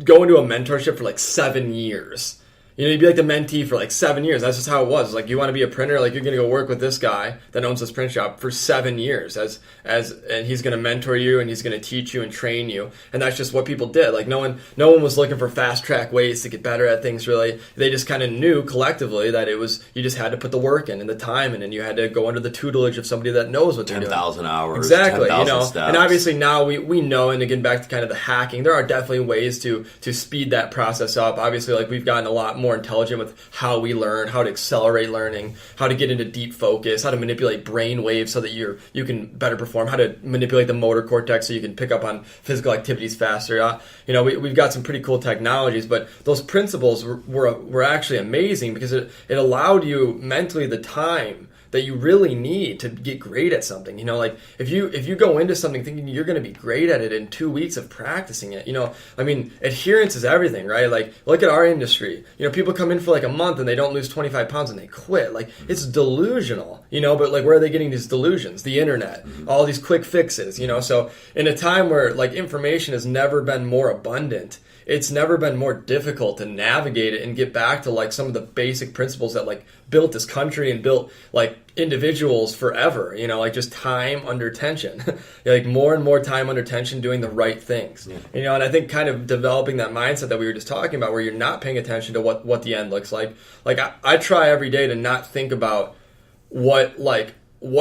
go into a mentorship for like 7 years. You'd be like the mentee for like 7 years. That's just how it was. It's like, you want to be a printer, like you're going to go work with this guy that owns this print shop for 7 years and he's going to mentor you and he's going to teach you and train you. And that's just what people did. Like no one was looking for fast track ways to get better at things really. They just kind of knew collectively that you just had to put the work in and the time in, and you had to go under the tutelage of somebody that knows what they're doing. 10,000 hours. Exactly. 10,000 steps. And obviously now we know, and again back to kind of the hacking, there are definitely ways to speed that process up. Obviously, like we've gotten a lot more more intelligent with how we learn, how to accelerate learning, how to get into deep focus, how to manipulate brain waves so that you can better perform, how to manipulate the motor cortex so you can pick up on physical activities faster. We've got some pretty cool technologies, but those principles were actually amazing because it allowed you mentally the time that you really need to get great at something. Like if you go into something thinking you're going to be great at it in 2 weeks of practicing it, adherence is everything, right? Like look at our industry. People come in for like a month and they don't lose 25 pounds and they quit. Like it's delusional, but like where are they getting these delusions? The internet, all these quick fixes, So in a time where like information has never been more abundant, it's never been more difficult to navigate it and get back to like some of the basic principles that like built this country and built like individuals forever, like just time under tension, like more and more time under tension doing the right things, and I think kind of developing that mindset that we were just talking about where you're not paying attention to what the end looks like. Like I try every day to not think about what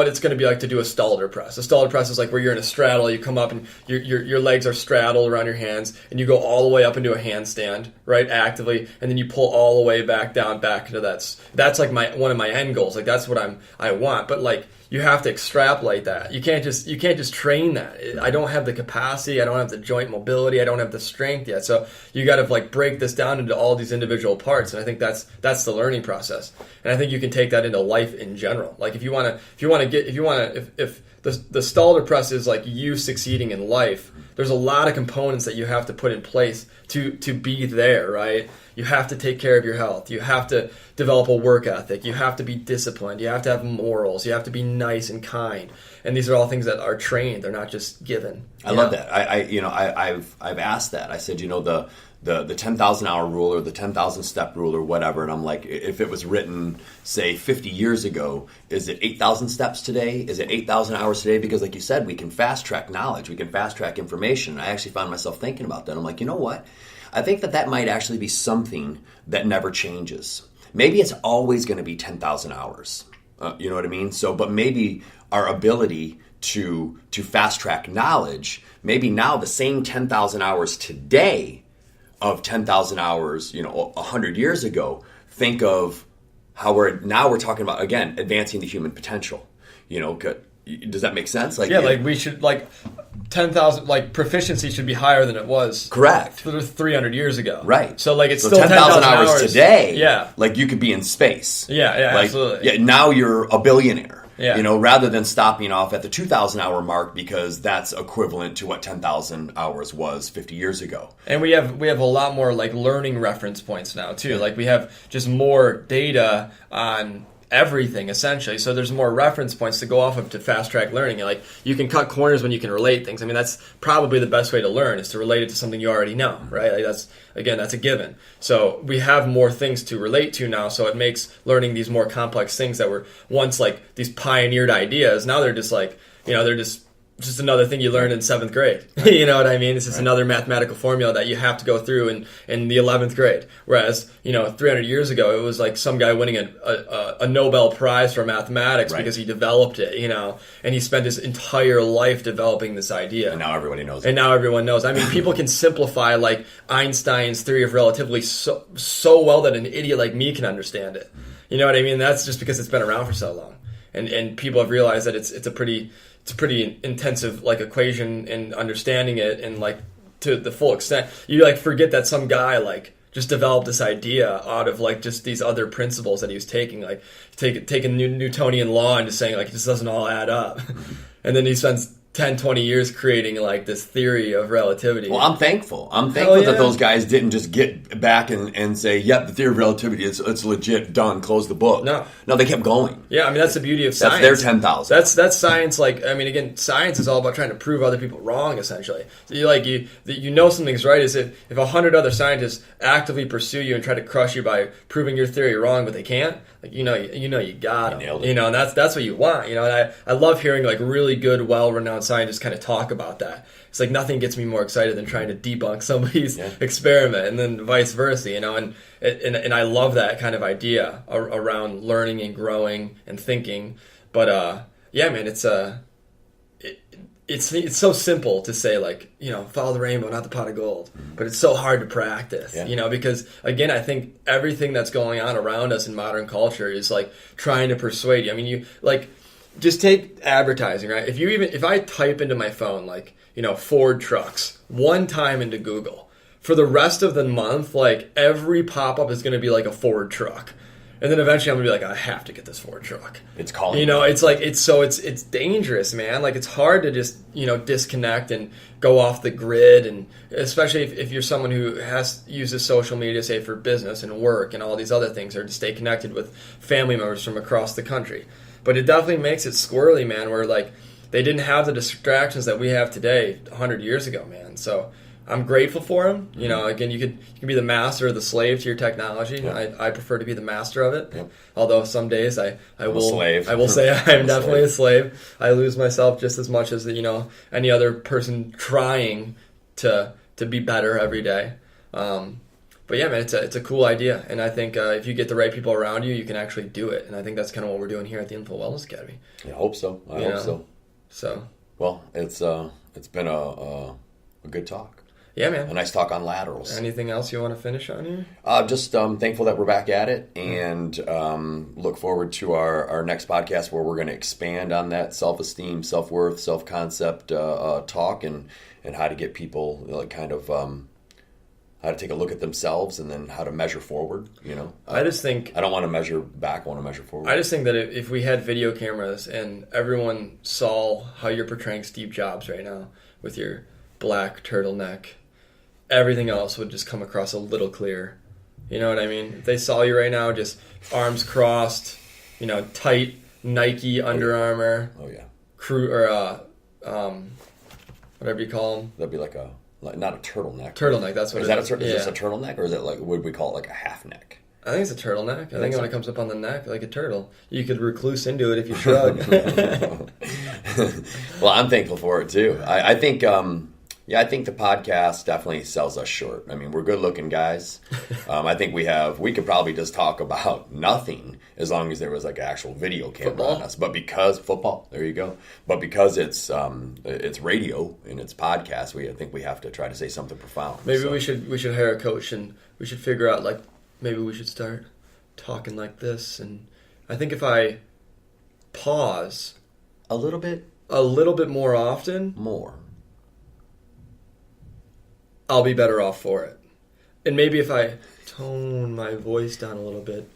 it's going to be like to do a Stalder press. A Stalder press is like where you're in a straddle, you come up and your legs are straddled around your hands, and you go all the way up into a handstand, right, actively, and then you pull all the way back down, back into that. That's like one of my end goals. Like that's what I want. But like you have to extrapolate that. You can't just train that. I don't have the capacity. I don't have the joint mobility. I don't have the strength yet. So you got to like break this down into all these individual parts. And I think that's the learning process. And I think you can take that into life in general. Like if the Stalder press is like you succeeding in life, there's a lot of components that you have to put in place to be there, right? You have to take care of your health. You have to develop a work ethic. You have to be disciplined. You have to have morals. You have to be nice and kind. And these are all things that are trained. They're not just given. I love that. I've asked that. I said, the 10,000 hour rule or the 10,000 step rule or whatever. And I'm like, if it was written, say, 50 years ago, is it 8,000 steps today? Is it 8,000 hours today? Because like you said, we can fast track knowledge. We can fast track information. And I actually found myself thinking about that. I'm like, you know what? I think that might actually be something that never changes. Maybe it's always going to be 10,000 hours. You know what I mean? So, but maybe our ability to fast track knowledge, maybe now the same 10,000 hours today of 10,000 hours, 100 years ago, think of how we're talking about, again, advancing the human potential. Does that make sense? Like, like we should, 10,000, proficiency should be higher than it was. Correct. 300 years ago. Right. So, it's still 10,000 hours today. Yeah. You could be in space. Yeah, absolutely. Yeah, now you're a billionaire. Yeah. Rather than stopping off at the 2,000 hour mark because that's equivalent to what 10,000 hours was 50 years ago. And we have a lot more learning reference points now too. Yeah. We have just more data on everything essentially. So there's more reference points to go off of to fast track learning. You can cut corners when you can relate things. I mean, that's probably the best way to learn is to relate it to something you already know, right? That's a given. So we have more things to relate to now. So it makes learning these more complex things that were once these pioneered ideas. Now they're just they're just another thing you learned in 7th grade. Right. You know what I mean? It's just another mathematical formula that you have to go through in the 11th grade. Whereas, 300 years ago, it was like some guy winning a Nobel Prize for mathematics because he developed it, and he spent his entire life developing this idea. And now everybody knows it. And now everyone knows. I mean, people can simplify Einstein's theory of relativity so well that an idiot like me can understand it. You know what I mean? That's just because it's been around for so long. And people have realized that it's a pretty intensive equation and understanding it and to the full extent. You forget that some guy just developed this idea out of just these other principles that he was taking, taking Newtonian law and just saying it just doesn't all add up. And then he spends 10, 20 years creating this theory of relativity. Well, I'm thankful. That those guys didn't just get back and say, yep, the theory of relativity, it's legit, done, close the book. No, they kept going. Yeah, I mean, that's the beauty of science. That's their 10,000. That's science. Again, science is all about trying to prove other people wrong, essentially. So you know something's right is if 100 other scientists actively pursue you and try to crush you by proving your theory wrong, but they can't, you got them. Nailed it. And that's what you want. And I love hearing really good, well-renowned scientists kind of talk about that. It's nothing gets me more excited than trying to debunk somebody's experiment, and then vice versa, and I love that kind of idea around learning and growing and thinking. But man, it's so simple to say, like, follow the rainbow, not the pot of gold. But it's so hard to practice, because, again, I think everything that's going on around us in modern culture is, like, trying to persuade you. I mean, just take advertising, right? If I type into my phone, like, Ford trucks one time into Google, for the rest of the month, like, every pop-up is going to be like a Ford truck. And then eventually I'm going to be like, I have to get this Ford truck. It's calling. It's like, it's dangerous, man. Like, it's hard to just, disconnect and go off the grid. And especially if you're someone who uses social media, say, for business and work and all these other things, or to stay connected with family members from across the country. But it definitely makes it squirrely, man, where, like, they didn't have the distractions that we have today 100 years ago, man. So I'm grateful for them. Again, you can be the master or the slave to your technology. Yeah. I prefer to be the master of it. Yeah. Although some days I will say I'm definitely a slave. I lose myself just as much as any other person trying to be better every day. But yeah, man, it's a cool idea, and I think if you get the right people around you, you can actually do it. And I think that's kind of what we're doing here at the Infloww Wellness Academy. I hope so. I hope so. So well, it's been a good talk. Yeah, man. A nice talk on laterals. Anything else you want to finish on here? Just thankful that we're back at it, and look forward to our next podcast where we're going to expand on that self-esteem, self-worth, self-concept talk, and how to get people kind of how to take a look at themselves, and then how to measure forward. I just think I don't want to measure back; I want to measure forward. I just think that if we had video cameras and everyone saw how you're portraying Steve Jobs right now with your black turtleneck, everything else would just come across a little clearer. You know what I mean? If they saw you right now, just arms crossed, tight Nike Under Armour. Oh yeah. Crew or whatever you call them. That'd be like not a turtleneck. Turtleneck, that's what is. Is this a turtleneck, or is it like, would we call it like a half neck? I think it's a turtleneck. I think when it comes up on the neck, like a turtle, you could recluse into it if you shrug. Well, I'm thankful for it too. I think I think the podcast definitely sells us short. I mean, we're good-looking guys. I think we could probably just talk about nothing as long as there was like an actual video camera on us. But because football, there you go. But because it's radio and it's podcast, I think we have to try to say something profound. Maybe we should hire a coach, and we should figure out, like, maybe we should start talking like this. And I think if I pause a little bit more often, I'll be better off for it. And maybe if I tone my voice down a little bit.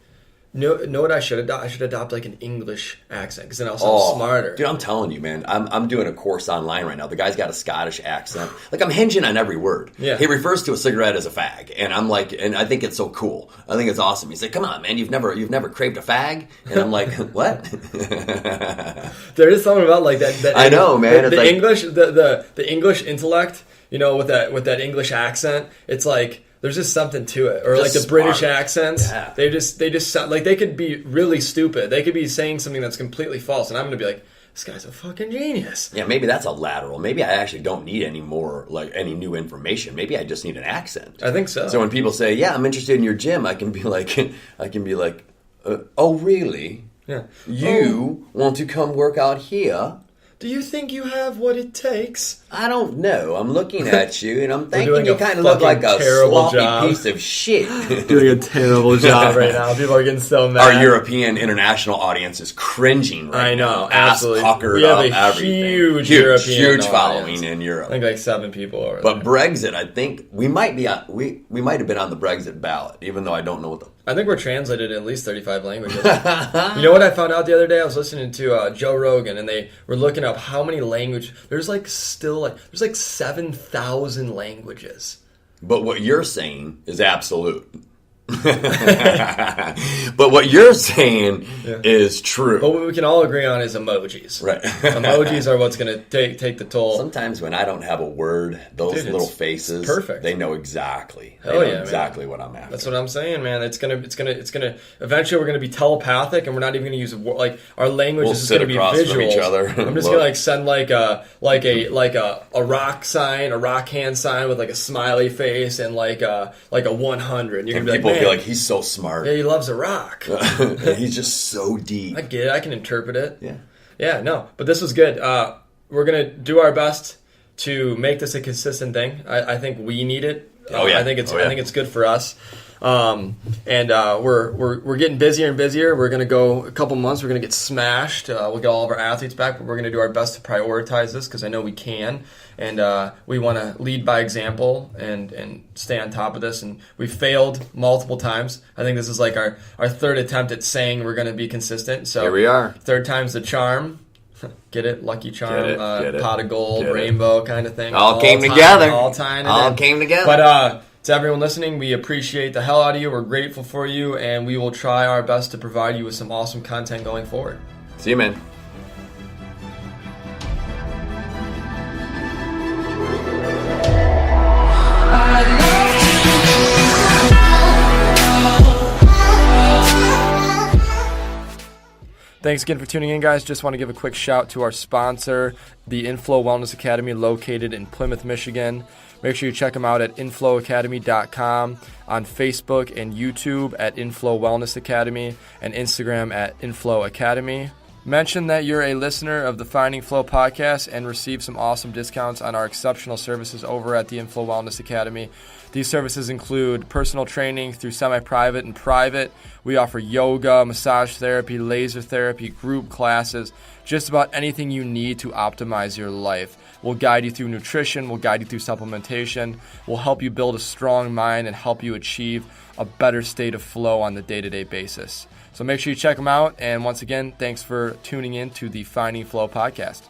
Know what I should adopt? I should adopt like an English accent, because then I'll sound smarter. Dude, I'm telling you, man. I'm doing a course online right now. The guy's got a Scottish accent. Like, I'm hinging on every word. Yeah. He refers to a cigarette as a fag, and I'm like, and I think it's so cool. I think it's awesome. He's like, "Come on, man, you've never craved a fag?" And I'm like, "What?" There is something about like that. I know, man. The English, the English intellect, with that English accent, it's like, there's just something to it. Or just like the British smart accents. Yeah. They just sound like they could be really stupid. They could be saying something that's completely false, and I'm going to be like, this guy's a fucking genius. Yeah, maybe that's a lateral. Maybe I actually don't need any more, like, any new information. Maybe I just need an accent. I think so. So when people say, "Yeah, I'm interested in your gym," I can be like, "Oh, really? Yeah. You want to come work out here? Do you think you have what it takes?" I don't know. I'm looking at you, and I'm thinking you kind of look like a sloppy piece of shit. Doing a terrible job right now. People are getting so mad. Our European international audience is cringing right now. Absolutely. Ass puckered we have up, a everything. Huge European following in Europe. I think like 7 people over there. But Brexit, I think we might have been on the Brexit ballot, even though I don't know what the... I think we're translated in at least 35 languages. You know what I found out the other day? I was listening to Joe Rogan, and they were looking up how many languages... There's like 7,000 languages. But what you're saying is absolute. But what you're saying is true. But what we can all agree on is emojis. Right. Emojis are what's going to take the toll. Sometimes when I don't have a word, those little faces, perfect. They know exactly. Exactly what I'm after. That's what I'm saying, man. It's gonna. Eventually, we're gonna be telepathic, and we're not even gonna use like our language is just gonna be visuals. From each other. I'm just gonna send like a rock sign, a rock hand sign with like a smiley face and like a 100. And you're gonna be like, feel like he's so smart. Yeah, he loves a rock. He's just so deep. I get it. I can interpret it. Yeah. Yeah, no. But this was good. we're going to do our best to make this a consistent thing. I think we need it. I think it's good for us. We're getting busier and busier. We're going to go a couple months. We're going to get smashed. We'll get all of our athletes back, but we're going to do our best to prioritize this because I know we can. And we want to lead by example and stay on top of this. And we failed multiple times. I think this is like our third attempt at saying we're going to be consistent. So here we are. Third time's the charm. Get it? Lucky charm, get it. pot of gold, rainbow kind of thing. All came together. All tying it All in. came together. But to everyone listening, we appreciate the hell out of you. We're grateful for you, and we will try our best to provide you with some awesome content going forward. See you, man. Thanks again for tuning in, guys. Just want to give a quick shout to our sponsor, the Infloww Wellness Academy, located in Plymouth, Michigan. Make sure you check them out at inflowacademy.com, on Facebook and YouTube at Infloww Wellness Academy, and Instagram at Infloww Academy. Mention that you're a listener of the Finding Flow podcast and receive some awesome discounts on our exceptional services over at the Infloww Wellness Academy. These services include personal training through semi-private and private. We offer yoga, massage therapy, laser therapy, group classes, just about anything you need to optimize your life. We'll guide you through nutrition. We'll guide you through supplementation. We'll help you build a strong mind and help you achieve a better state of flow on the day-to-day basis. So make sure you check them out. And once again, thanks for tuning in to the Finding Flow podcast.